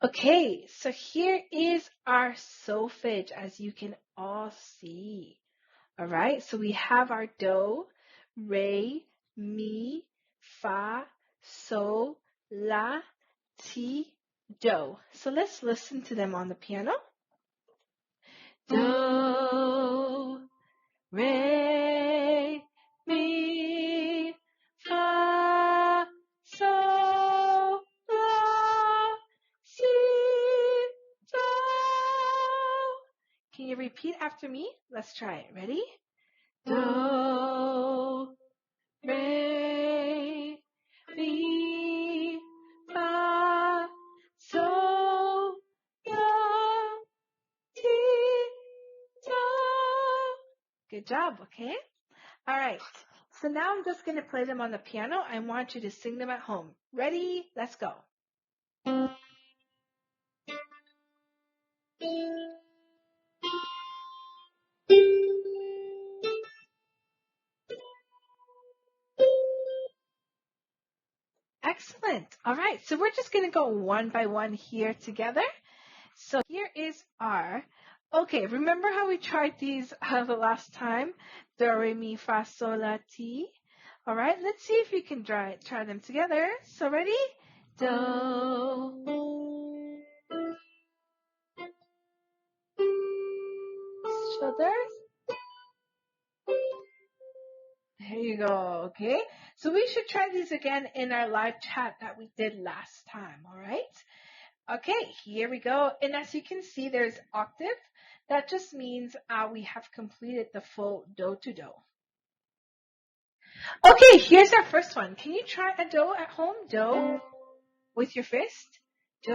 Okay, so here is our solfege, as you can all see. All right, so we have our do, re, mi, fa, sol, la, ti, do. So let's listen to them on the piano. Do, re, mi, fa, sol, la, si, do. Can you repeat after me? Let's try it. Ready? Do, re, mi, fa, sol, la, ti, do. Good job, okay? All right. So now I'm just going to play them on the piano. I want you to sing them at home. Ready? Let's go. Excellent. All right. So we're just going to go one by one here together. So here is our, okay, remember how we tried these the last time? Do, re, mi, fa, sol, la, ti. All right. Let's see if we can try them together. So ready? Do. Shoulders. There you go, okay? So we should try these again in our live chat that we did last time, all right? Okay, here we go. And as you can see, there's octave. That just means we have completed the full do to do. Okay, here's our first one. Can you try a do at home? Do with your fist. Do.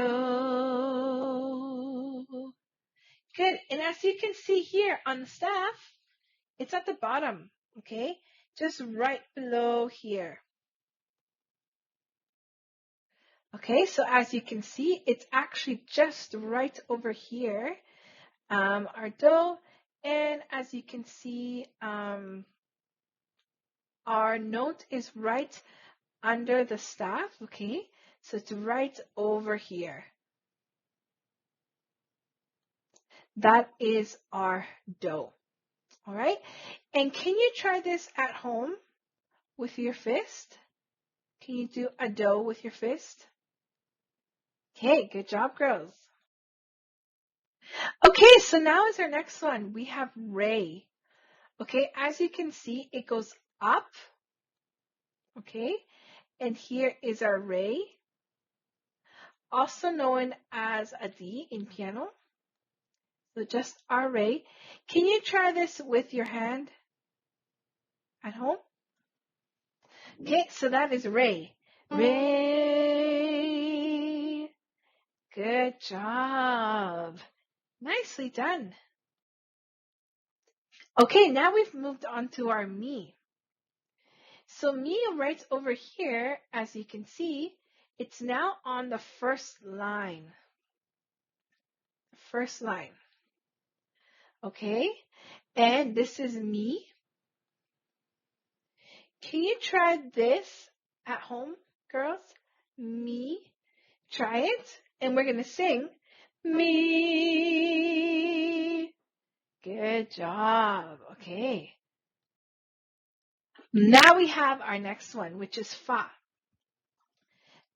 Good. And as you can see here on the staff, it's at the bottom, okay? Just right below here. Okay, so as you can see, it's actually just right over here, our do. And as you can see, our note is right under the staff, okay? So it's right over here. That is our do. All right? And can you try this at home with your fist? Can you do a do with your fist? Okay, good job, girls. Okay, so now is our next one. We have re. Okay, as you can see, it goes up. Okay, and here is our re, also known as a D in piano. So just our re. Can you try this with your hand at home? Okay, so that is re. Re. Good job. Nicely done. Okay, now we've moved on to our mi. So mi right over here, as you can see, it's now on the first line. First line. Okay, and this is mi. Can you try this at home, girls? Mi. Try it, and we're going to sing mi. Good job. Okay. Now we have our next one, which is fa.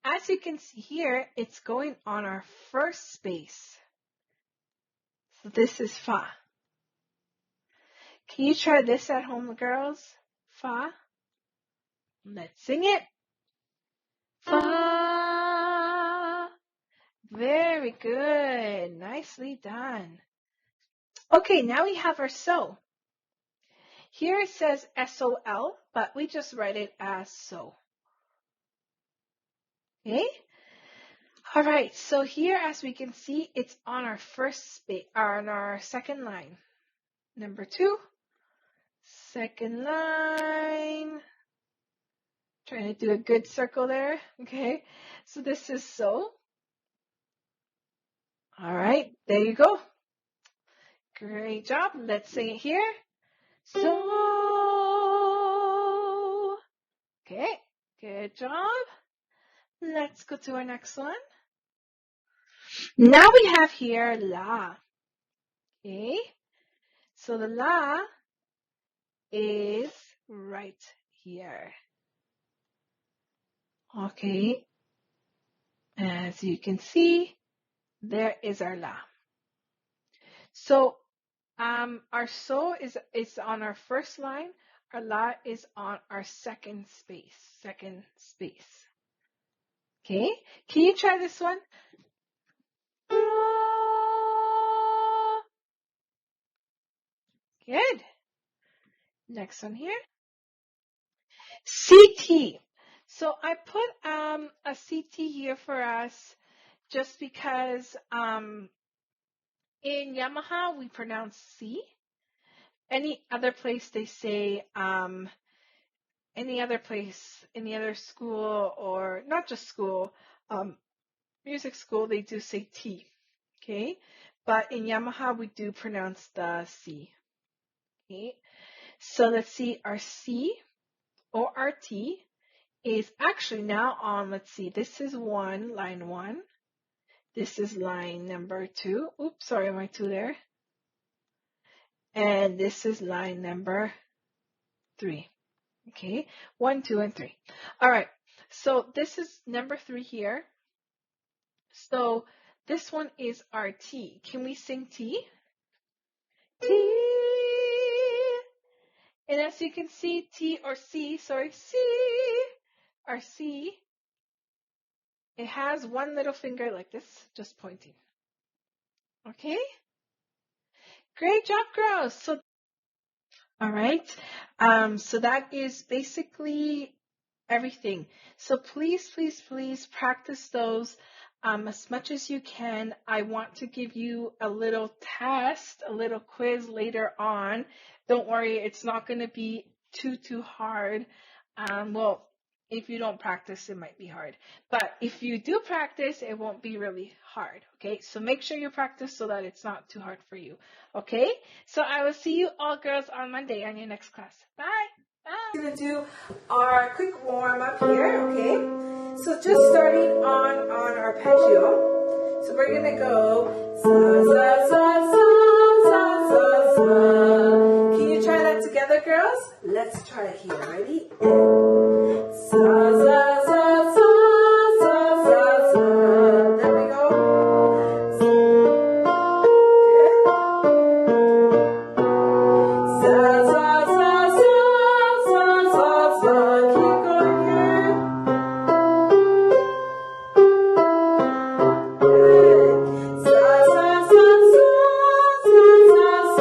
As you can see here, it's going on our first space. So this is fa. Can you try this at home, girls? Fa. Let's sing it. Fa. Very good. Nicely done. Okay, now we have our so. Here it says S-O-L, but we just write it as so. Okay? All right, so here, as we can see, it's on our first space, on our second line. Number 2, second line. Trying to do a good circle there. Okay, so this is so. All right, there you go. Great job. Let's sing it here. So. Okay, good job. Let's go to our next one. Now we have here la. Okay, so the la is right here. Okay, as you can see, there is our la. So our so is on our first line. Our la is on our second space. Okay, can you try this one? Good. Next one here. CT. So I put a CT here for us just because in Yamaha we pronounce C. Any other place they say any other school, or not just school, music school, they do say T. Okay, but in Yamaha we do pronounce the C. Okay, so let's see, our C or our T is actually now on, let's see, this is line 1. This is line number 2. Oops, sorry, my 2 there. And this is line number 3. Okay, 1, 2, and 3. All right, so this is number 3 here. So this one is our T. Can we sing T? T. And as you can see, C, our C, it has one little finger like this, just pointing. Okay? Great job, girls. So, all right. So that is basically everything. So please, please, please practice those as much as you can. I want to give you a little test, a little quiz later on. Don't worry, it's not going to be too hard. Well, if you don't practice, it might be hard. But if you do practice, it won't be really hard. Okay, so make sure you practice so that it's not too hard for you. Okay, so I will see you all girls on Monday on your next class. Bye. We're going to do our quick warm up here, okay? So just starting on arpeggio. So we're going to go sa, sa, sa, sa, sa, sa, sa. Can you try that together, girls? Let's try it here. Ready? Sa, sa, sa, sa, sa, sa, sa. There we go. Good. Sa, sa, sa, sa, sa, sa. Keep going here. Good. Sa, sa, sa, sa, sa, sa, sa.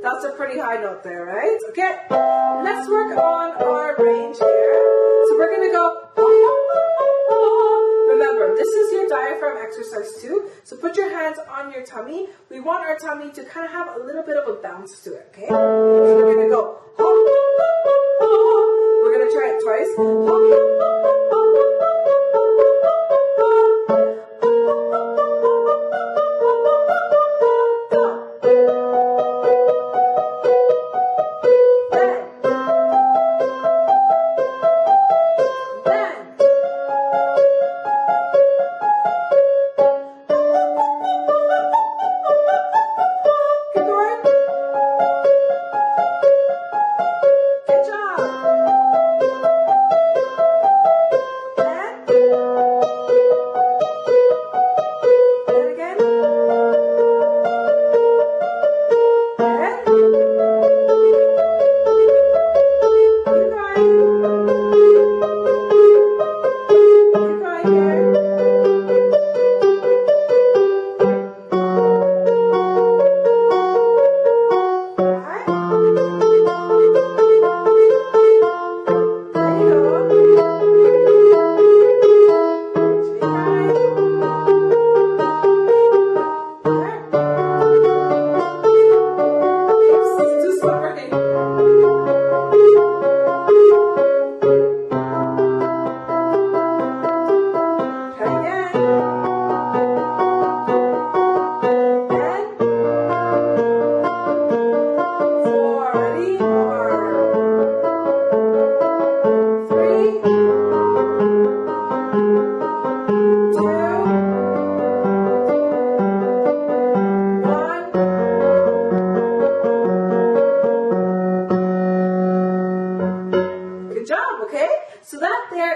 That's a pretty high note there, right? Okay, let's work on our range here. So we're going to go. Remember, this is your diaphragm exercise too. So put your hands on your tummy. We want our tummy to kind of have a little bit of a bounce to it, okay? So we're going to go. We're going to try it twice.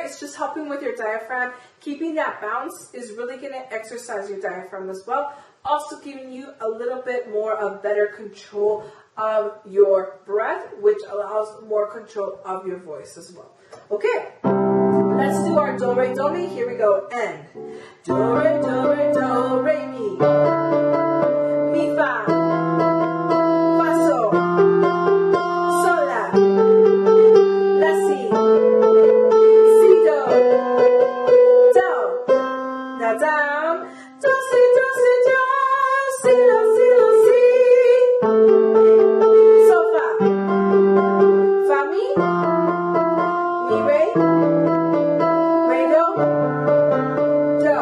here is just helping with your diaphragm. Keeping that bounce is really going to exercise your diaphragm as well. Also giving you a little bit more of better control of your breath, which allows more control of your voice as well. Okay, let's do our do, re, do, mi. Here we go. And do, re, do, re, do, re, mi. Mi, fa. Fa, sol. Sol, la. La, si. Si, do. Do. Now down. Do, si, do, si, do. Si, la, si, la, si. So, fa. Fa, mi. Mi, re. Re, do. Do.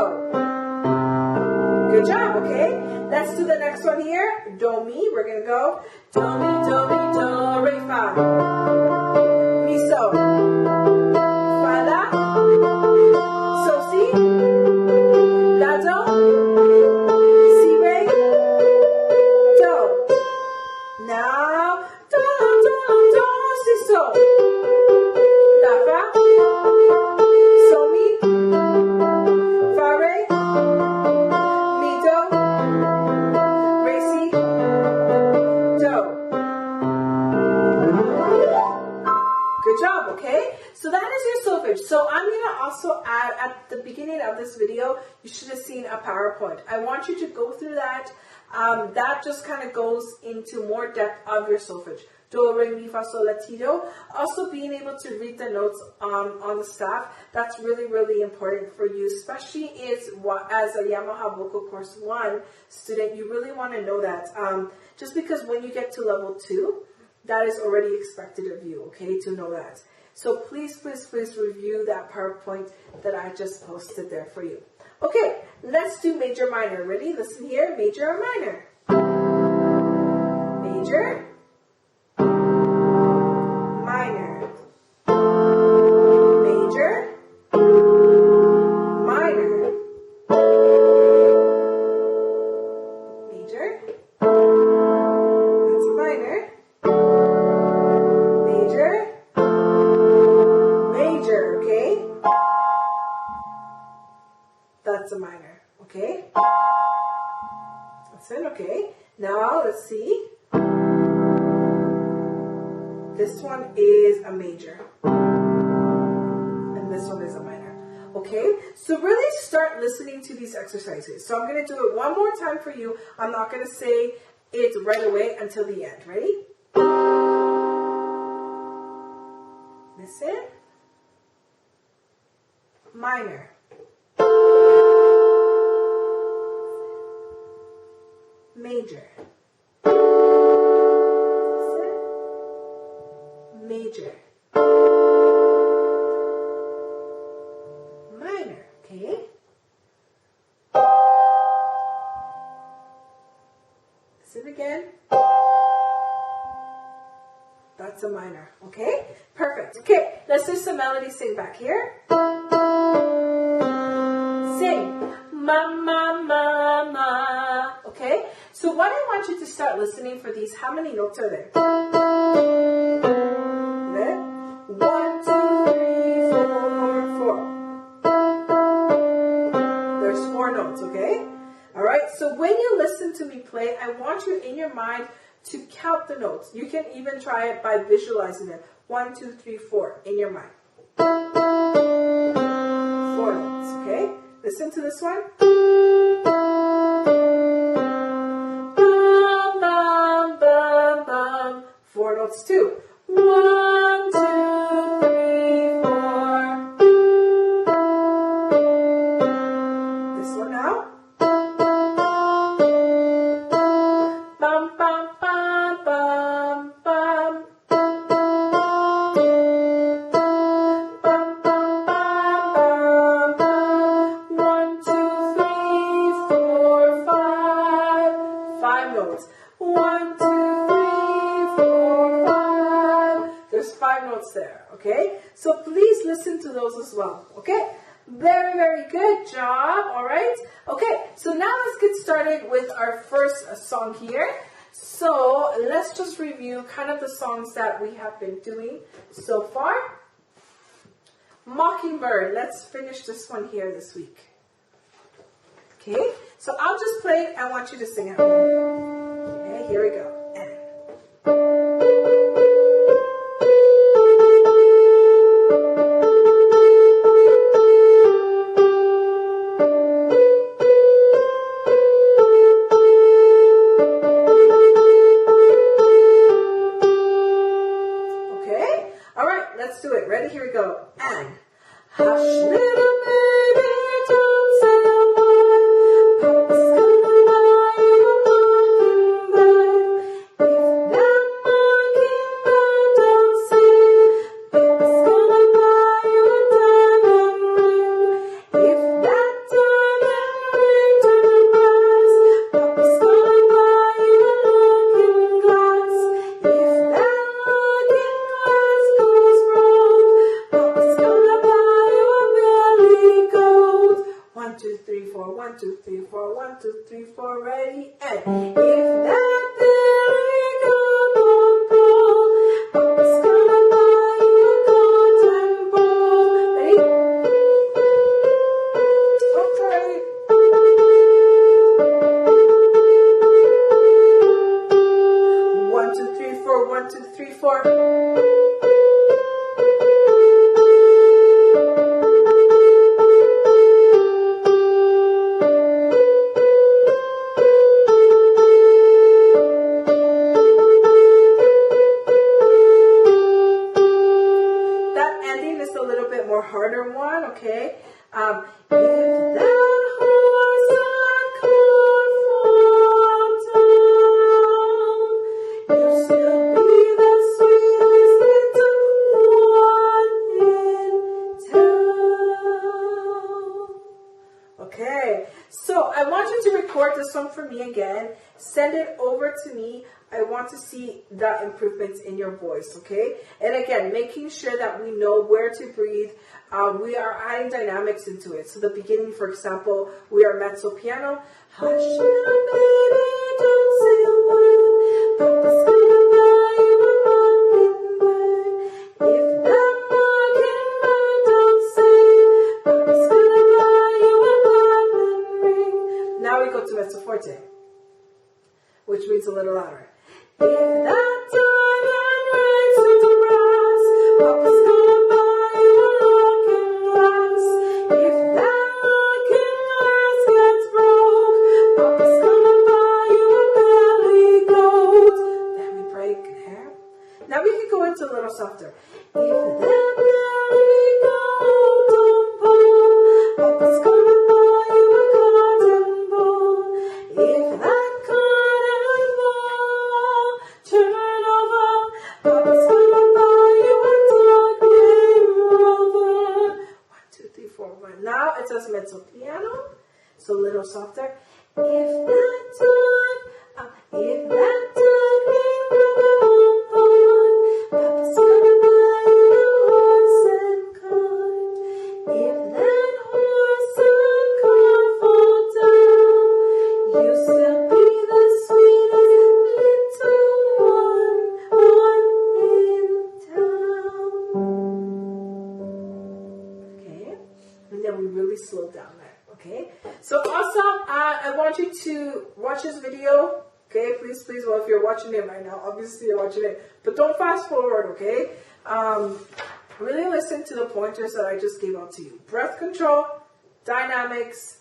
Good job, okay? Let's do the next one here. Do, mi. We're going to go. Do, mi, do, re, fa. Mi, so. Fa, la. So, si. La, do. Si, re. Do. Now, do, si, so. La, fa. So, mi. Fa, re. Mi, do. Re, si. Do. Good job, okay? So that is your solfege. So I'm going to also add, at the beginning of this video, you should have seen a PowerPoint. I want you to go through that. That just kind of goes into more depth of your solfege. Do, re, mi, fa, sol, la, ti, do. Also being able to read the notes on the staff, that's really, really important for you, especially as a Yamaha Vocal Course 1 student. You really want to know that. Just because when you get to level 2, that is already expected of you, okay, to know that. So please, please, please review that PowerPoint that I just posted there for you. Okay, let's do major, minor. Ready? Listen here. Major or minor? Major. Minor. Major. Minor. Major. That's a minor. Major. Major, okay? That's a minor, okay? That's it, okay? Now, let's see. This one is a major. And this one is a minor. Okay? So really start listening to these exercises. So I'm going to do it one more time for you. I'm not going to say it right away until the end. Ready? Listen. Minor. Major. Listen. Major. Minor. Okay? Listen again. That's a minor. Okay? Perfect. Okay, let's do some melody sing back here. Sing. Ma, ma, ma, ma. Okay? So what I want you to start listening for these, how many notes are there? There. 1, 2, 3, 4, 4. There's 4 notes, okay? Alright, so when you listen to me play, I want you in your mind to count the notes. You can even try it by visualizing it. 1, 2, 3, 4 in your mind. 4 notes, okay? Listen to this one. Bum, bum, bum, bum. 4 notes too. 1, 2, 3, 4. This one now. Bum, bum, bum, bum, bum. Bum, bum, bum, bum, bum. 1, 2, 3, 4, 5. 5 notes. 1, 2, 3, 4, 5. There's 5 notes there, okay? So please listen to those as well, okay? Very, very good job, all right? Okay, so now let's get started with our first song here. So let's just review kind of the songs that we have been doing so far. Mockingbird. Let's finish this one here this week. Okay, so I'll just play it. I want you to sing it. Okay, here we go. Okay, all right, let's do it. Ready? Here we go. And hush, little baby, don't say a word. Papa's gonna buy you a mockingbird. If that mockingbird don't sing, Papa's gonna buy you a diamond ring. If that diamond ring don't burst, Papa's gonna buy you a looking glass. If that looking glass goes wrong, Papa's gonna buy you a billy goat. 1, 2, 3, 4, 1, 2, 3, 4, 1, 2, 3, 4, ready, and if that billy goat won't pull, Papa's gonna buy you a golden ball. Ready? Okay. 1, 2, 3, 4, 1, 2, 3, 4. That ending is a little bit more harder one, okay? If that horse had could fall down, you'll still be the sweetest little one in town. Okay, so I want you to record this one for me again. Send it over to me. I want to see the improvements in your voice, okay? And again, making sure that we know where to breathe. We are adding dynamics into it. So the beginning, for example, we are mezzo piano. Hush, little baby, don't say a word. Papa's gonna buy you a mockingbird. If that mockingbird don't sing, Papa's gonna buy you a diamond ring. Now we go to mezzo forte, which means a little louder. If that diamond ring turns to brass, Papa's gonna buy you a looking glass. If that looking glass gets broke, Papa's gonna buy you a billy goat. Then we break hair. Now we can go into a little softer. If that billy goat don't pull, Papa's gonna buy you a cotton ball. If that cotton ball turn over, Papa's gonna buy you a dog named Rover. 1, 2, 3, 4, 1. Now it says mezzo piano, so a little softer. If that dog named Rover won't bark, Papa's gonna buy you a horse and cart. If that horse and cart fall down, you still be the sweetest little one in town. Okay, and then we really slow down there. Okay, so also I want you to watch this video. Okay, please, please. Well, if you're watching it right now, obviously you're watching it, but don't fast forward. Okay, really listen to the pointers that I just gave out to you. Breath control, dynamics,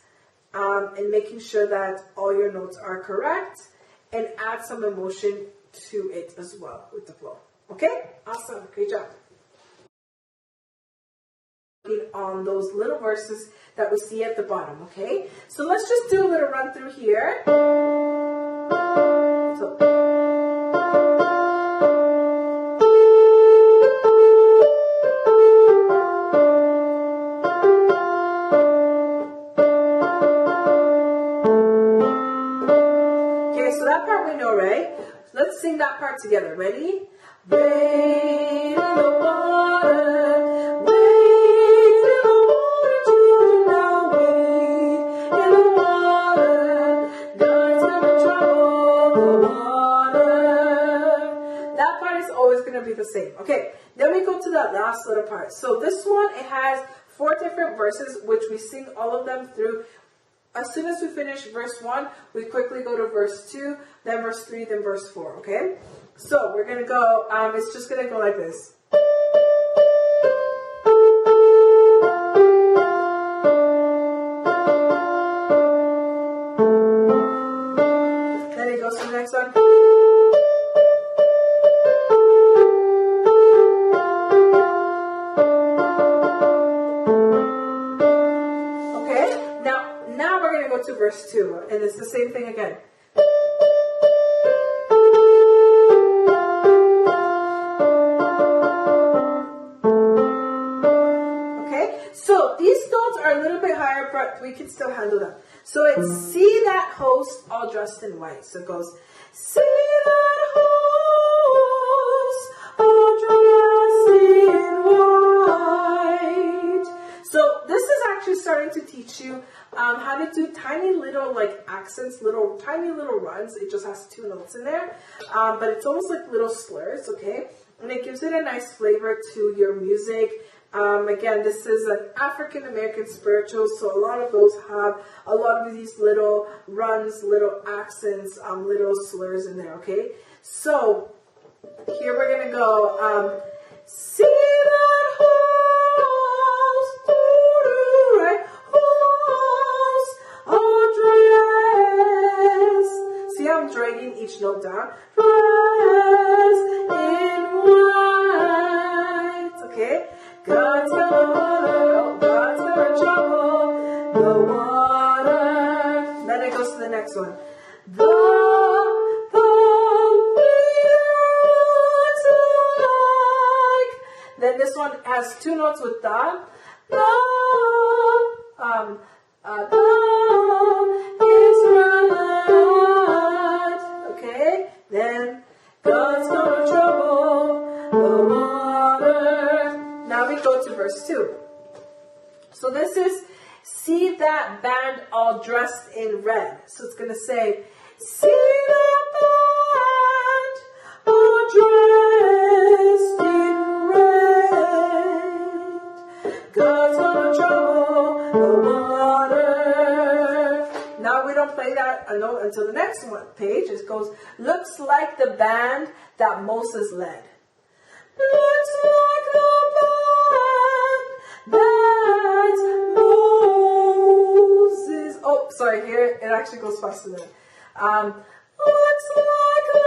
and making sure that all your notes are correct, and add some emotion to it as well with the flow. Okay, awesome, great job. On those little verses that we see at the bottom. Okay, so let's just do a little run through here. So, okay, so that part we know, right? Let's sing that part together. Ready? Rain in the water, wade in the water, children now wade in the water, God's gonna trouble the water. That part is is always going to be the same. Okay, then we go to that last little part. So this one, it has 4 different verses, which we sing all of them through. As soon as we finish verse 1, we quickly go to verse 2, then verse 3, then verse 4, okay? So we're going to go, it's just going to go like this. Then it goes to the next one. To verse 2, and it's the same thing again. Okay, so these notes are a little bit higher, but we can still handle them. So it's see that host all dressed in white. So it goes, see that host all dressed in white. So this is actually starting to teach you how to do tiny little like accents, tiny little runs. It just has 2 notes in there, but it's almost like little slurs, okay? And it gives it a nice flavor to your music. Again, this is an African American spiritual, so a lot of those have a lot of these little runs, little accents, little slurs in there, okay? So here we're gonna go, see that host, right? I'm dragging each note down. Dressed in white. Okay? God's gonna trouble the water. Then it goes to the next one. The fields like. Then this one has 2 notes with the is right. Okay, then God's gonna trouble the water. Now we go to verse 2. So this is see that band all dressed in red. So it's gonna say, see that band all dressed in red. God's gonna trouble the water. Now we don't play that a note until the next page. It goes, looks like the band that Moses led. Looks like the band that Moses. Oh, sorry. Here it actually goes faster than. Looks like the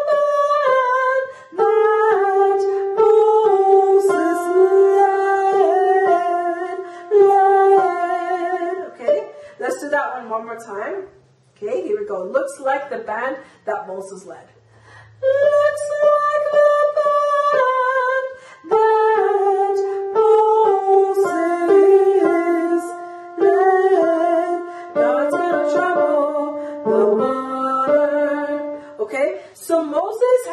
band that Moses led. Okay, let's do that one more time. Okay, here we go. Looks like the band that Moses led. Looks like the band that Moses led. God's gonna trouble the water. Okay, so Moses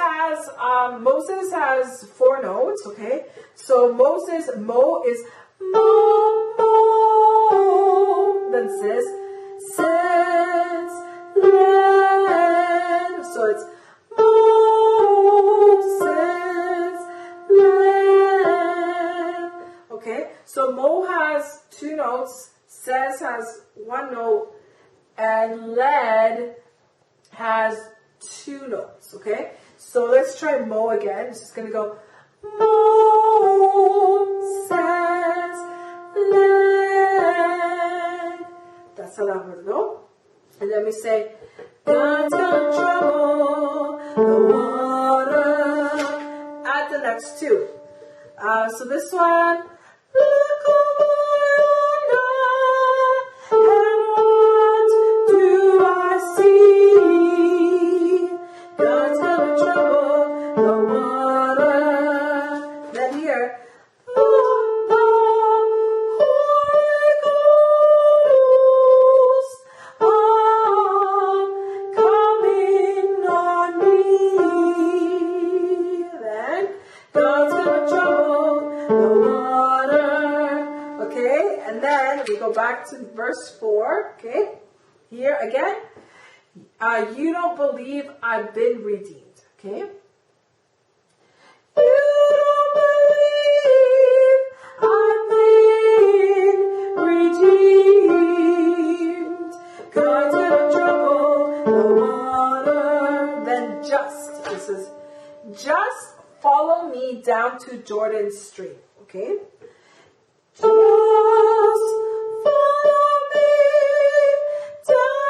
has 4 notes. Okay, so Moses, Mo is Mo, Mo. Then says, led. So it's Moses led. Okay, so Mo has 2 notes, says has 1 note, and led has 2 notes. Okay, so let's try Mo again. It's just gonna go Mo says led. That's how that would go. And then we say, God's gonna trouble the water. Add the next 2. So this one, look over yonder, and what do I see? God's gonna trouble the water. Then here, we go back to verse 4, okay? Here again, you don't believe I've been redeemed, okay? just follow me down to Jordan Stream, okay? Just follow me down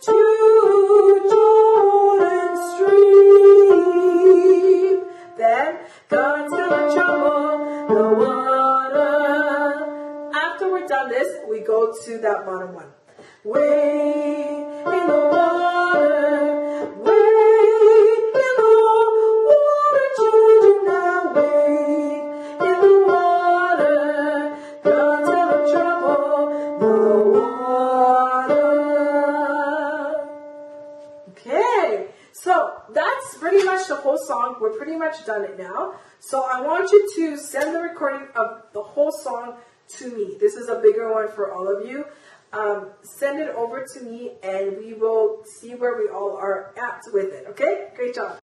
to Jordan Stream. Then God's gonna trouble the water. After we're done this, we go to that bottom one. Wade in the water, wade in the water, children, now wade in the water. God's gonna trouble the water. Okay, so that's pretty much the whole song. We're pretty much done it now. So I want you to send the recording of the whole song to me. This is a bigger one for all of you. Send it over to me and we will see where we all are at with it. Okay? Great job.